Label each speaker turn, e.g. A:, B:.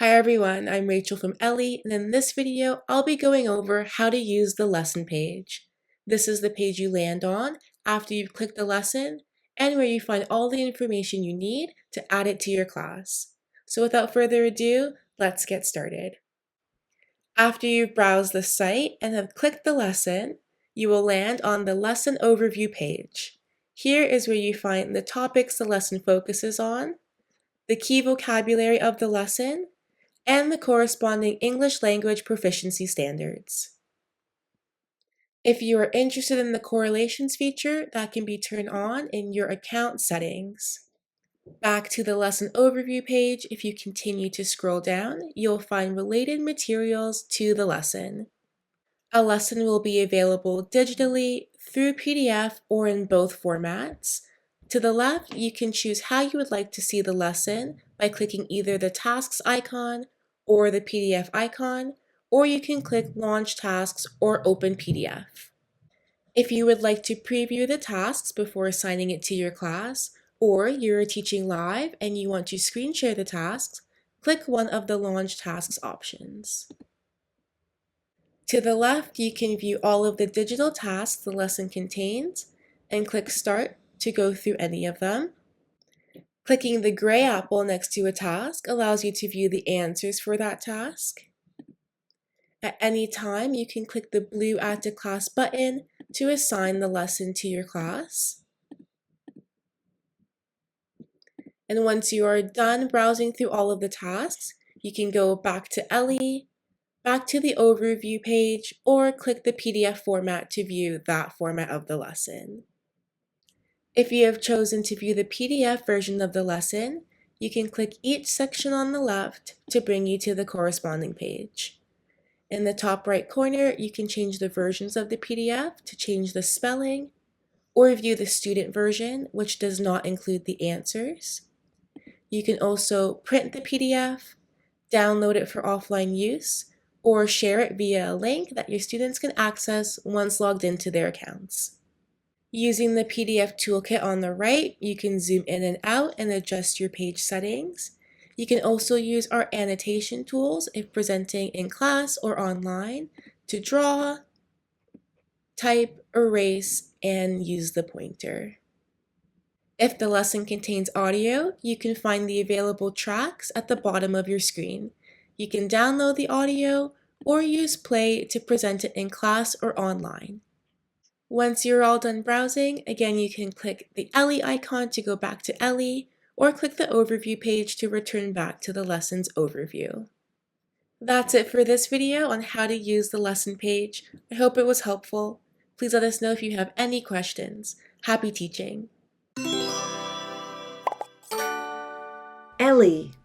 A: Hi everyone, I'm Rachel from Ellii, and in this video, I'll be going over how to use the lesson page. This is the page you land on after you've clicked the lesson and where you find all the information you need to add it to your class. So without further ado, let's get started. After you've browsed the site and have clicked the lesson, you will land on the lesson overview page. Here is where you find the topics the lesson focuses on, the key vocabulary of the lesson, and the corresponding English language proficiency standards. If you are interested in the correlations feature, that can be turned on in your account settings. Back to the lesson overview page, if you continue to scroll down, you'll find related materials to the lesson. A lesson will be available digitally, through PDF, or in both formats. To the left, you can choose how you would like to see the lesson by clicking either the tasks icon or the PDF icon, or you can click Launch Tasks or Open PDF. If you would like to preview the tasks before assigning it to your class, or you're teaching live and you want to screen share the tasks, click one of the Launch Tasks options. To the left, you can view all of the digital tasks the lesson contains and click Start to go through any of them. Clicking the gray apple next to a task allows you to view the answers for that task. At any time, you can click the blue Add to Class button to assign the lesson to your class. And once you are done browsing through all of the tasks, you can go back to Ellii, back to the overview page, or click the PDF format to view that format of the lesson. If you have chosen to view the PDF version of the lesson, you can click each section on the left to bring you to the corresponding page. In the top right corner, you can change the versions of the PDF to change the spelling, or view the student version, which does not include the answers. You can also print the PDF, download it for offline use, or share it via a link that your students can access once logged into their accounts. Using the PDF toolkit on the right, you can zoom in and out and adjust your page settings. You can also use our annotation tools if presenting in class or online to draw, type, erase, and use the pointer. If the lesson contains audio, you can find the available tracks at the bottom of your screen. You can download the audio or use Play to present it in class or online. Once you're all done browsing, again you can click the Ellii icon to go back to Ellii, or click the overview page to return back to the lesson's overview. That's it for this video on how to use the lesson page. I hope it was helpful. Please let us know if you have any questions. Happy teaching!
B: Ellii.